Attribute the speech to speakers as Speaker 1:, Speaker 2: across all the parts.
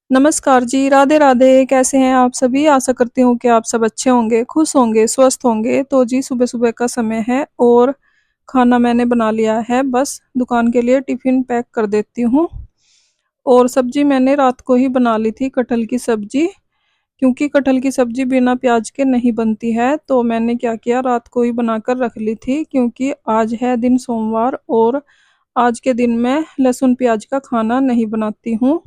Speaker 1: नमस्कार जी, राधे राधे। कैसे हैं आप सभी? आशा करती हूँ कि आप सब अच्छे होंगे, खुश होंगे, स्वस्थ होंगे। तो जी सुबह-सुबह का समय है और खाना मैंने बना लिया है, बस दुकान के लिए टिफ़िन पैक कर देती हूँ। और सब्ज़ी मैंने रात को ही बना ली थी, कटहल की सब्ज़ी, क्योंकि कटहल की सब्ज़ी बिना प्याज के नहीं बनती है, तो मैंने क्या किया रात को ही बनाकर रख ली थी, क्योंकि आज है दिन सोमवार और आज के दिन मैं लहसुन प्याज का खाना नहीं बनाती हूँ।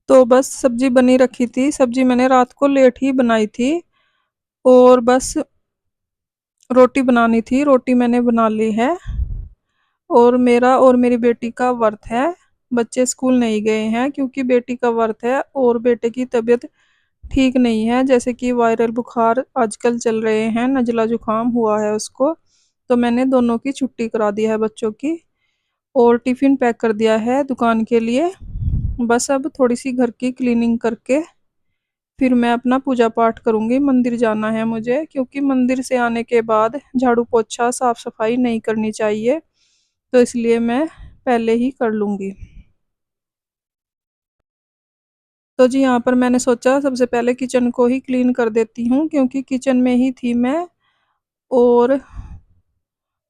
Speaker 1: तो बस सब्जी बनी रखी थी, सब्जी मैंने रात को लेट ही बनाई थी और बस रोटी बनानी थी, रोटी मैंने बना ली है। और मेरा और मेरी बेटी का व्रत है, बच्चे स्कूल नहीं गए हैं क्योंकि बेटी का व्रत है और बेटे की तबीयत ठीक नहीं है, जैसे कि वायरल बुखार आजकल चल रहे हैं, नज़ला जुकाम हुआ है उसको। तो मैंने दोनों की छुट्टी करा दी है बच्चों की और टिफ़िन पैक कर दिया है दुकान के लिए। बस अब थोड़ी सी घर की क्लीनिंग करके फिर मैं अपना पूजा पाठ करूँगी, मंदिर जाना है मुझे, क्योंकि मंदिर से आने के बाद झाड़ू पोछा साफ सफाई नहीं करनी चाहिए, तो इसलिए मैं पहले ही कर लूँगी। तो जी यहाँ पर मैंने सोचा सबसे पहले किचन को ही क्लीन कर देती हूँ, क्योंकि किचन में ही थी मैं और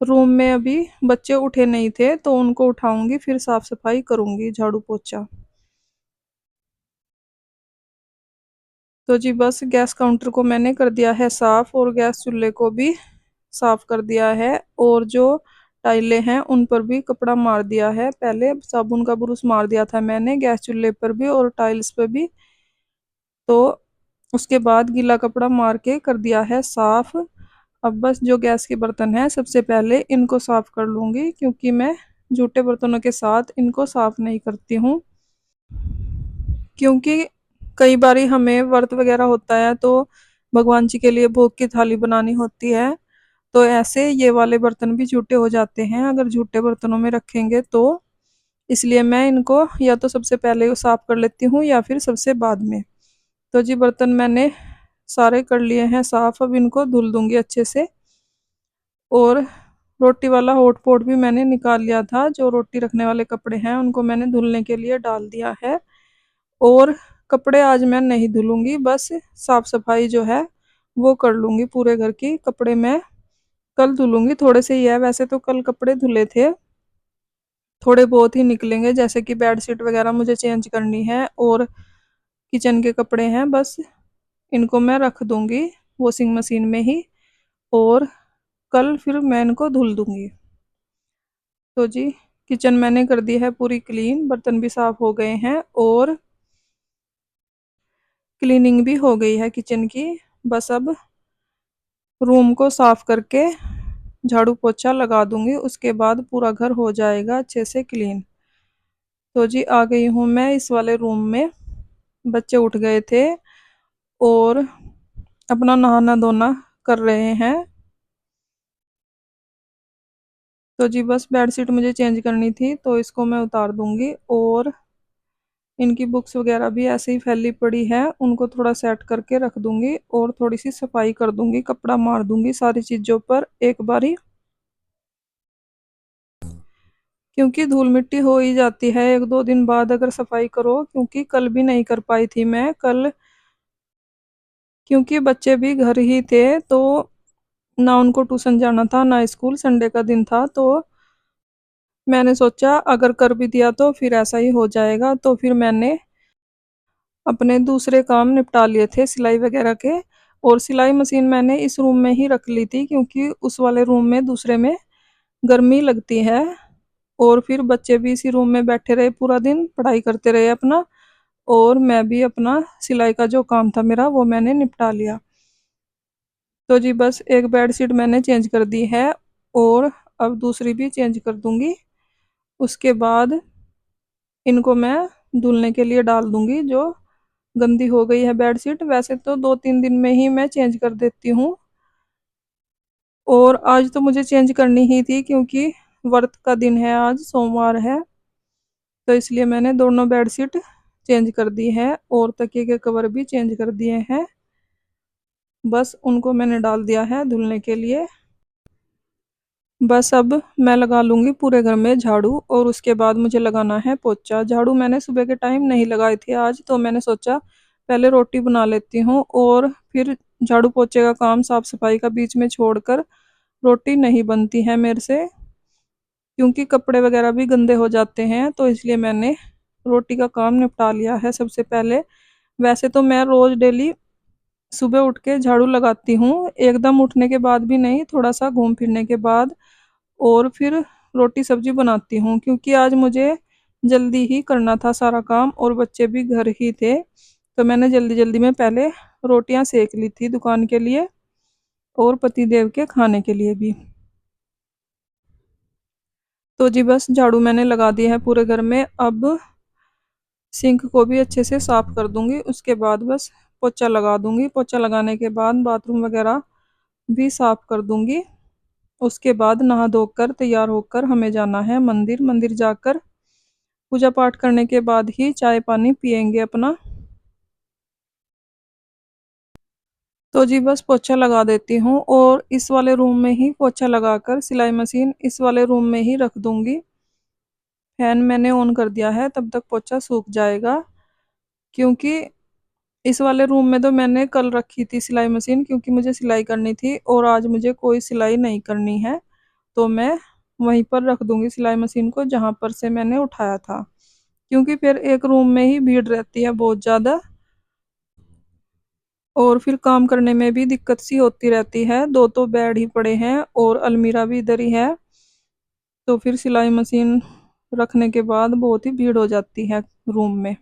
Speaker 1: रूम में अभी बच्चे उठे नहीं थे, तो उनको उठाऊँगी फिर साफ सफाई करूँगी, झाड़ू पोछा। तो जी बस गैस काउंटर को मैंने कर दिया है साफ और गैस चूल्हे को भी साफ कर दिया है और जो टाइलें हैं उन पर भी कपड़ा मार दिया है। पहले साबुन का ब्रुश मार दिया था मैंने गैस चूल्हे पर भी और टाइल्स पे भी, तो उसके बाद गीला कपड़ा मार के कर दिया है साफ। अब बस जो गैस के बर्तन हैं सबसे पहले इनको साफ कर लूँगी, क्योंकि मैं जूठे बर्तनों के साथ इनको साफ नहीं करती हूँ। क्योंकि कई बारी हमें व्रत वगैरह होता है तो भगवान जी के लिए भोग की थाली बनानी होती है, तो ऐसे ये वाले बर्तन भी जूठे हो जाते हैं अगर जूठे बर्तनों में रखेंगे तो। इसलिए मैं इनको या तो सबसे पहले साफ कर लेती हूँ या फिर सबसे बाद में। तो जी बर्तन मैंने सारे कर लिए हैं साफ, अब इनको धुल दूंगी अच्छे से। और रोटी वाला हॉट पॉट भी मैंने निकाल लिया था, जो रोटी रखने वाले कपड़े हैं उनको मैंने धुलने के लिए डाल दिया है। और कपड़े आज मैं नहीं धुलूंगी, बस साफ सफाई जो है वो कर लूंगी पूरे घर की। कपड़े मैं कल धुलूंगी, थोड़े से ही है वैसे तो, कल कपड़े धुले थे, थोड़े बहुत ही निकलेंगे, जैसे कि बेडशीट वगैरह मुझे चेंज करनी है और किचन के कपड़े हैं, बस इनको मैं रख दूंगी वॉशिंग मशीन में ही और कल फिर मैं इनको धुल दूंगी। तो जी किचन मैंने कर दी है पूरी क्लीन, बर्तन भी साफ हो गए हैं और क्लीनिंग भी हो गई है किचन की। बस अब रूम को साफ करके झाड़ू पोछा लगा दूंगी, उसके बाद पूरा घर हो जाएगा अच्छे से क्लीन। तो जी आ गई हूँ मैं इस वाले रूम में, बच्चे उठ गए थे और अपना नहाना धोना कर रहे हैं। तो जी बस बेडशीट मुझे चेंज करनी थी तो इसको मैं उतार दूंगी और इनकी बुक्स वगैरह भी ऐसे ही फैली पड़ी है, उनको थोड़ा सेट करके रख दूंगी और थोड़ी सी सफाई कर दूंगी, कपड़ा मार दूंगी सारी चीज़ों पर एक बारी, क्योंकि धूल मिट्टी हो ही जाती है एक दो दिन बाद अगर सफाई करो। क्योंकि कल भी नहीं कर पाई थी मैं कल, क्योंकि बच्चे भी घर ही थे, तो ना उनको ट्यूशन जाना था ना स्कूल, संडे का दिन था, तो मैंने सोचा अगर कर भी दिया तो फिर ऐसा ही हो जाएगा, तो फिर मैंने अपने दूसरे काम निपटा लिए थे सिलाई वगैरह के। और सिलाई मशीन मैंने इस रूम में ही रख ली थी, क्योंकि उस वाले रूम में दूसरे में गर्मी लगती है और फिर बच्चे भी इसी रूम में बैठे रहे, पूरा दिन पढ़ाई करते रहे अपना, और मैं भी अपना सिलाई का जो काम था मेरा वो मैंने निपटा लिया। तो जी बस एक बेडशीट मैंने चेंज कर दी है और अब दूसरी भी चेंज कर दूंगी, उसके बाद इनको मैं धुलने के लिए डाल दूंगी। जो गंदी हो गई है बेडशीट, वैसे तो दो तीन दिन में ही मैं चेंज कर देती हूँ और आज तो मुझे चेंज करनी ही थी, क्योंकि व्रत का दिन है, आज सोमवार है, तो इसलिए मैंने दोनों बेडशीट चेंज कर दी है और तकिए के कवर भी चेंज कर दिए हैं। बस उनको मैंने डाल दिया है धुलने के लिए। बस अब मैं लगा लूँगी पूरे घर में झाड़ू और उसके बाद मुझे लगाना है पोछा। झाड़ू मैंने सुबह के टाइम नहीं लगाई थी आज, तो मैंने सोचा पहले रोटी बना लेती हूँ और फिर झाड़ू पोछे का काम साफ सफाई का बीच में छोड़कर रोटी नहीं बनती है मेरे से, क्योंकि कपड़े वगैरह भी गंदे हो जाते हैं, तो इसलिए मैंने रोटी का काम निपटा लिया है सबसे पहले। वैसे तो मैं रोज डेली सुबह उठ के झाड़ू लगाती हूँ, एकदम उठने के बाद भी नहीं, थोड़ा सा घूम फिरने के बाद, और फिर रोटी सब्जी बनाती हूँ, क्योंकि आज मुझे जल्दी ही करना था सारा काम और बच्चे भी घर ही थे, तो मैंने जल्दी जल्दी में पहले रोटियां सेक ली थी दुकान के लिए और पति देव के खाने के लिए भी। तो जी बस झाड़ू मैंने लगा दिया है पूरे घर में। अब सिंक को भी अच्छे से साफ कर दूंगी, उसके बाद बस पोछा लगा दूंगी। पोछा लगाने के बाद बाथरूम वगैरह भी साफ कर दूंगी। उसके बाद नहा धोकर तैयार होकर हमें जाना है मंदिर। मंदिर जाकर पूजा पाठ करने के बाद ही चाय पानी पियेंगे अपना। तो जी बस पोछा लगा देती हूँ और इस वाले रूम में ही पोछा लगाकर सिलाई मशीन इस वाले रूम में ही रख दूंगी। फैन मैंने ऑन कर दिया है, तब तक पोछा सूख जाएगा, क्योंकि इस वाले रूम में तो मैंने कल रखी थी सिलाई मशीन, क्योंकि मुझे सिलाई करनी थी और आज मुझे कोई सिलाई नहीं करनी है, तो मैं वहीं पर रख दूंगी सिलाई मशीन को जहां पर से मैंने उठाया था, क्योंकि फिर एक रूम में ही भीड़ रहती है बहुत ज़्यादा और फिर काम करने में भी दिक्कत सी होती रहती है। दो तो बेड ही पड़े हैं और अलमीरा भी इधर ही है, तो फिर सिलाई मशीन रखने के बाद बहुत ही भीड़ हो जाती है रूम में।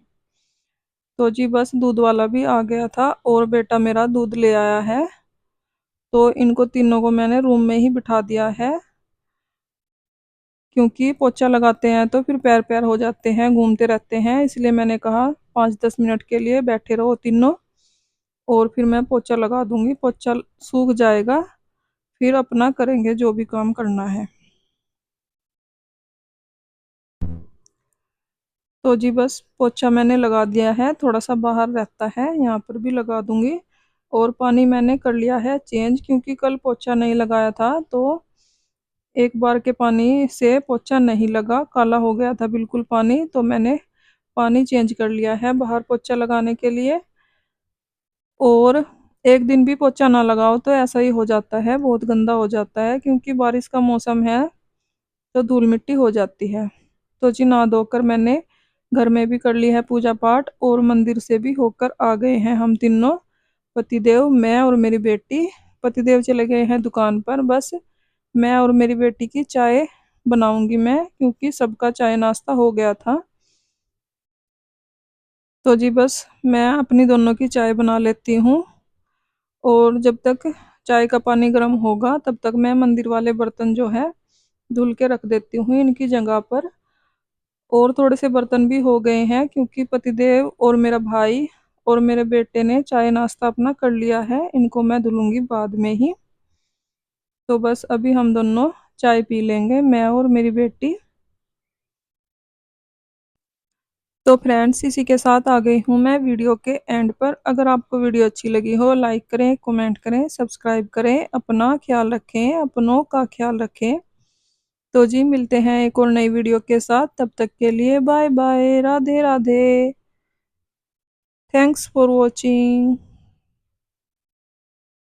Speaker 1: तो जी बस दूध वाला भी आ गया था और बेटा मेरा दूध ले आया है, तो इनको तीनों को मैंने रूम में ही बिठा दिया है, क्योंकि पोछा लगाते हैं तो फिर पैर पैर हो जाते हैं, घूमते रहते हैं, इसलिए मैंने कहा 5-10 मिनट के लिए बैठे रहो तीनों और फिर मैं पोछा लगा दूंगी। पोछा सूख जाएगा, फिर अपना करेंगे जो भी काम करना है। तो जी बस पोछा मैंने लगा दिया है, थोड़ा सा बाहर रहता है, यहाँ पर भी लगा दूंगी। और पानी मैंने कर लिया है चेंज, क्योंकि कल पोछा नहीं लगाया था, तो एक बार के पानी से पोछा नहीं लगा, काला हो गया था बिल्कुल पानी, तो मैंने पानी चेंज कर लिया है बाहर पोछा लगाने के लिए। और एक दिन भी पोछा ना लगाओ तो ऐसा ही हो जाता है, बहुत गंदा हो जाता है, क्योंकि बारिश का मौसम है तो धूल मिट्टी हो जाती है। तो जी नहा धोकर मैंने घर में भी कर ली है पूजा पाठ और मंदिर से भी होकर आ गए हैं हम तीनों, पतिदेव, मैं और मेरी बेटी। पतिदेव चले गए हैं दुकान पर, बस मैं और मेरी बेटी की चाय बनाऊंगी मैं, क्योंकि सबका चाय नाश्ता हो गया था। तो जी बस मैं अपनी दोनों की चाय बना लेती हूँ और जब तक चाय का पानी गर्म होगा तब तक मैं मंदिर वाले बर्तन जो है धुल के रख देती हूँ इनकी जगह पर। और थोड़े से बर्तन भी हो गए हैं, क्योंकि पतिदेव और मेरा भाई और मेरे बेटे ने चाय नाश्ता अपना कर लिया है, इनको मैं धुलूंगी बाद में ही। तो बस अभी हम दोनों चाय पी लेंगे, मैं और मेरी बेटी। तो फ्रेंड्स इसी के साथ आ गई हूँ मैं वीडियो के एंड पर। अगर आपको वीडियो अच्छी लगी हो लाइक करें, कमेंट करें, सब्सक्राइब करें। अपना ख्याल रखें, अपनों का ख्याल रखें। तो जी मिलते हैं एक और नई वीडियो के साथ, तब तक के लिए bye bye, Radhe Radhe. Thanks for watching.